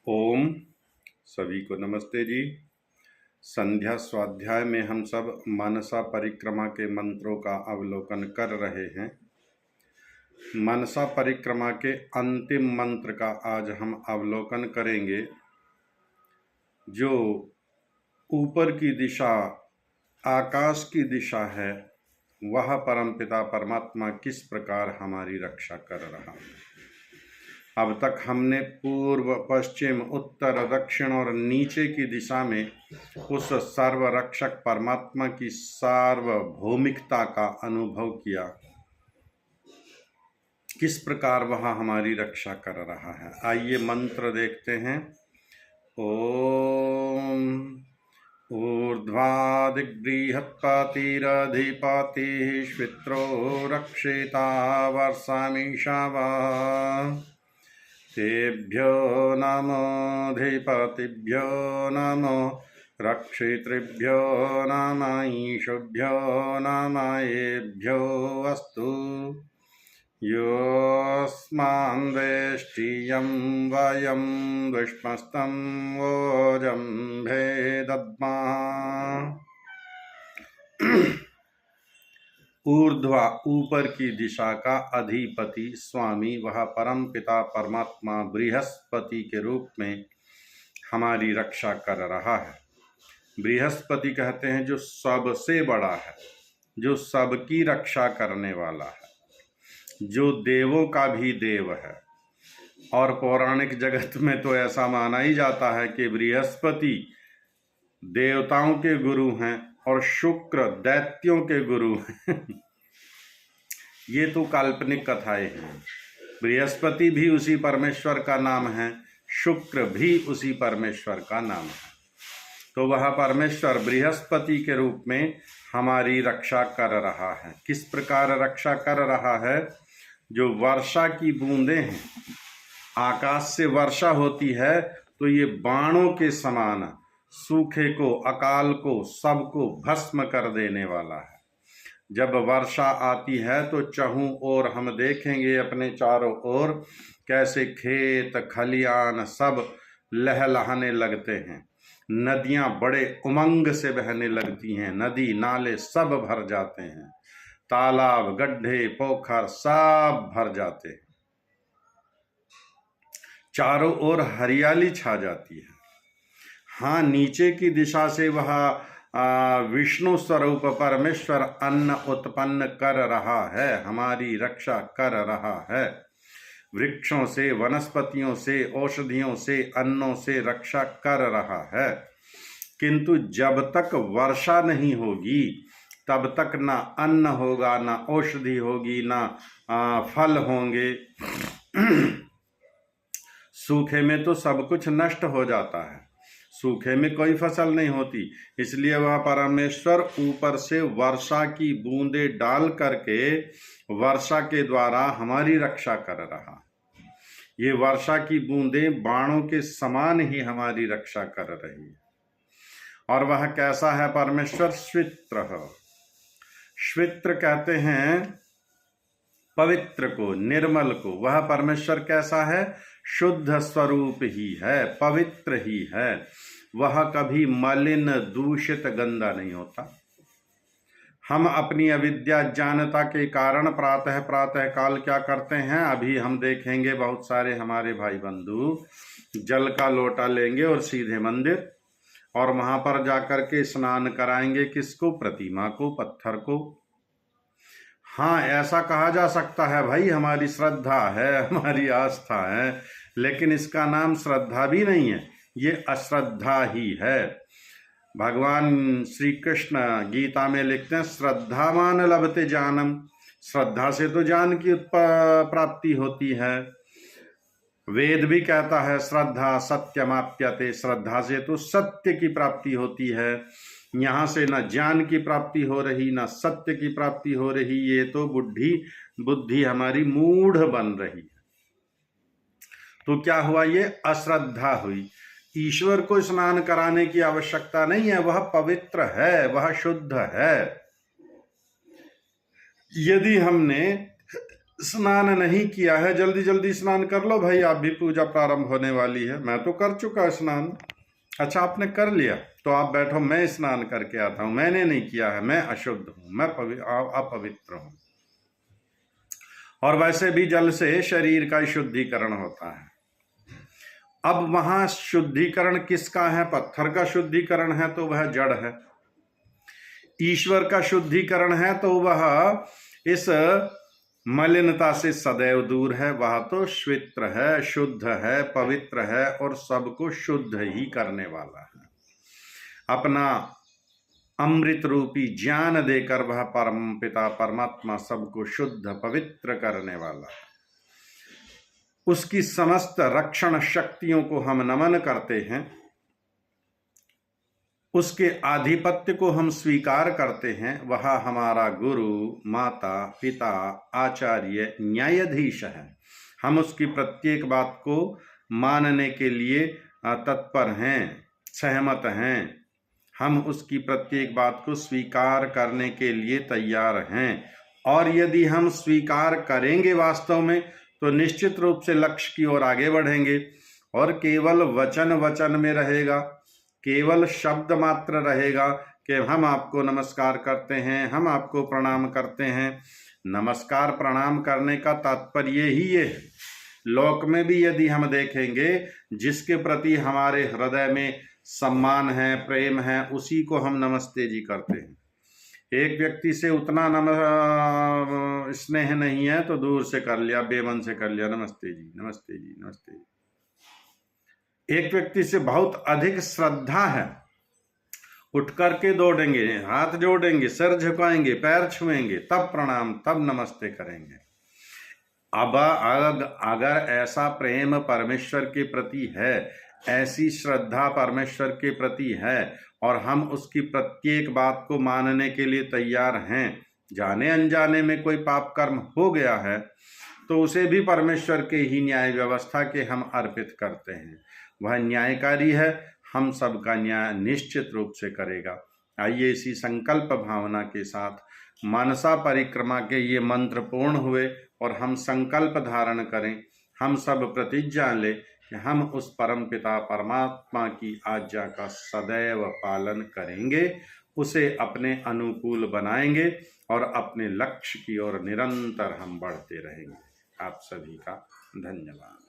ओम सभी को नमस्ते जी। संध्या स्वाध्याय में हम सब मनसा परिक्रमा के मंत्रों का अवलोकन कर रहे हैं। मनसा परिक्रमा के अंतिम मंत्र का आज हम अवलोकन करेंगे, जो ऊपर की दिशा आकाश की दिशा है। वह परमपिता परमात्मा किस प्रकार हमारी रक्षा कर रहा है। अब तक हमने पूर्व, पश्चिम, उत्तर, दक्षिण और नीचे की दिशा में उस सर्वरक्षक परमात्मा की सार्वभौमिकता का अनुभव किया, किस प्रकार वह हमारी रक्षा कर रहा है। आइए मंत्र देखते हैं। ओम ऊर्ध्वादिबृहत्पतिरधिपतिः श्वित्रो रक्षिता वर्षामीशावा। तेभ्यो नमोऽधिपतिभ्यो नमो रक्षितृभ्यो नम ईशुभ्यो नम येभ्यो अस्तु। योऽस्मान् वेष्टियं वयं विष्मस्तं वोजं भेदद्मः। ऊर्ध्वा ऊपर की दिशा का अधिपति स्वामी, वह परम पिता परमात्मा बृहस्पति के रूप में हमारी रक्षा कर रहा है। बृहस्पति कहते हैं जो सबसे बड़ा है, जो सबकी रक्षा करने वाला है, जो देवों का भी देव है। और पौराणिक जगत में तो ऐसा माना ही जाता है कि बृहस्पति देवताओं के गुरु हैं और शुक्र दैत्यों के गुरु हैं। ये तो काल्पनिक कथाएं हैं। बृहस्पति भी उसी परमेश्वर का नाम है, शुक्र भी उसी परमेश्वर का नाम है। तो वह परमेश्वर बृहस्पति के रूप में हमारी रक्षा कर रहा है। किस प्रकार रक्षा कर रहा है? जो वर्षा की बूंदें हैं, आकाश से वर्षा होती है तो ये बाणों के समान सूखे को, अकाल को, सबको भस्म कर देने वाला है। जब वर्षा आती है तो चहुं ओर हम देखेंगे अपने चारों ओर कैसे खेत खलियान सब लहलहाने लगते हैं। नदियां बड़े उमंग से बहने लगती हैं, नदी नाले सब भर जाते हैं, तालाब गड्ढे पोखर सब भर जाते हैं, चारों ओर हरियाली छा जाती है। हाँ, नीचे की दिशा से वह विष्णु स्वरूप परमेश्वर अन्न उत्पन्न कर रहा है, हमारी रक्षा कर रहा है। वृक्षों से, वनस्पतियों से, औषधियों से, अन्नों से रक्षा कर रहा है। किंतु जब तक वर्षा नहीं होगी तब तक ना अन्न होगा, ना औषधि होगी, ना फल होंगे। सूखे में तो सब कुछ नष्ट हो जाता है, सूखे में कोई फसल नहीं होती। इसलिए वह परमेश्वर ऊपर से वर्षा की बूंदें डाल करके वर्षा के द्वारा हमारी रक्षा कर रहा। ये वर्षा की बूंदें बाणों के समान ही हमारी रक्षा कर रही है। और वह कैसा है परमेश्वर? श्वित्र। श्वित्र कहते हैं पवित्र को, निर्मल को। वह परमेश्वर कैसा है? शुद्ध स्वरूप ही है, पवित्र ही है। वह कभी मलिन, दूषित, गंदा नहीं होता। हम अपनी अविद्या जानता के कारण प्रातः प्रातः काल क्या करते हैं, अभी हम देखेंगे। बहुत सारे हमारे भाई बंधु जल का लोटा लेंगे और सीधे मंदिर, और वहां पर जाकर के स्नान कराएंगे। किसको? प्रतिमा को, पत्थर को। हाँ, ऐसा कहा जा सकता है भाई, हमारी श्रद्धा है, हमारी आस्था है, लेकिन इसका नाम श्रद्धा भी नहीं है, ये अश्रद्धा ही है। भगवान श्री कृष्ण गीता में लिखते हैं, श्रद्धावान लभते जानम। श्रद्धा से तो ज्ञान की प्राप्ति होती है। वेद भी कहता है श्रद्धा सत्यमाप्यते, श्रद्धा से तो सत्य की प्राप्ति होती है। यहाँ से न ज्ञान की प्राप्ति हो रही, न सत्य की प्राप्ति हो रही। ये तो बुद्धि हमारी मूढ़ बन रही है। तो क्या हुआ? ये अश्रद्धा हुई। ईश्वर को स्नान कराने की आवश्यकता नहीं है, वह पवित्र है, वह शुद्ध है। यदि हमने स्नान नहीं किया है, जल्दी जल्दी स्नान कर लो भाई, आप भी पूजा प्रारंभ होने वाली है। मैं तो कर चुका स्नान। अच्छा, आपने कर लिया तो आप बैठो, मैं स्नान करके आता हूं। मैंने नहीं किया है, मैं अशुद्ध हूं, मैं अपवित्र हूं। और वैसे भी जल से शरीर का शुद्धिकरण होता है। अब वहां शुद्धिकरण किसका है? पत्थर का शुद्धिकरण है तो वह जड़ है। ईश्वर का शुद्धिकरण है तो वह इस मलिनता से सदैव दूर है। वह तो श्वेत्र है, शुद्ध है, पवित्र है और सबको शुद्ध ही करने वाला है। अपना अमृत रूपी ज्ञान देकर वह परम पिता परमात्मा सबको शुद्ध पवित्र करने वाला है। उसकी समस्त रक्षण शक्तियों को हम नमन करते हैं, उसके आधिपत्य को हम स्वीकार करते हैं। वह हमारा गुरु, माता, पिता, आचार्य, न्यायाधीश है। हम उसकी प्रत्येक बात को मानने के लिए तत्पर हैं, सहमत हैं। हम उसकी प्रत्येक बात को स्वीकार करने के लिए तैयार हैं। और यदि हम स्वीकार करेंगे वास्तव में, तो निश्चित रूप से लक्ष्य की ओर आगे बढ़ेंगे। और केवल वचन में रहेगा, केवल शब्द मात्र रहेगा कि हम आपको नमस्कार करते हैं, हम आपको प्रणाम करते हैं। नमस्कार प्रणाम करने का तात्पर्य ही ये है। लोक में भी यदि हम देखेंगे, जिसके प्रति हमारे हृदय में सम्मान है, प्रेम है, उसी को हम नमस्ते जी करते हैं। एक व्यक्ति से उतना स्नेह नहीं है तो दूर से कर लिया, बेमन से कर लिया, नमस्ते जी, नमस्ते जी, नमस्ते जी। एक व्यक्ति से बहुत अधिक श्रद्धा है, उठ करके दौड़ेंगे, हाथ जोड़ेंगे, सिर झुकाएंगे, पैर छुएंगे, तब प्रणाम, तब नमस्ते करेंगे। अब अगर ऐसा प्रेम परमेश्वर के प्रति है, ऐसी श्रद्धा परमेश्वर के प्रति है, और हम उसकी प्रत्येक बात को मानने के लिए तैयार हैं, जाने अनजाने में कोई पाप कर्म हो गया है तो उसे भी परमेश्वर के ही न्याय व्यवस्था के हम अर्पित करते हैं। वह न्यायकारी है, हम सबका न्याय निश्चित रूप से करेगा। आइए इसी संकल्प भावना के साथ मानसा परिक्रमा के ये मंत्र पूर्ण हुए और हम संकल्प धारण करें। हम सब प्रतिज्ञा लें कि हम उस परम पिता परमात्मा की आज्ञा का सदैव पालन करेंगे, उसे अपने अनुकूल बनाएंगे और अपने लक्ष्य की ओर निरंतर हम बढ़ते रहेंगे। आप सभी का धन्यवाद।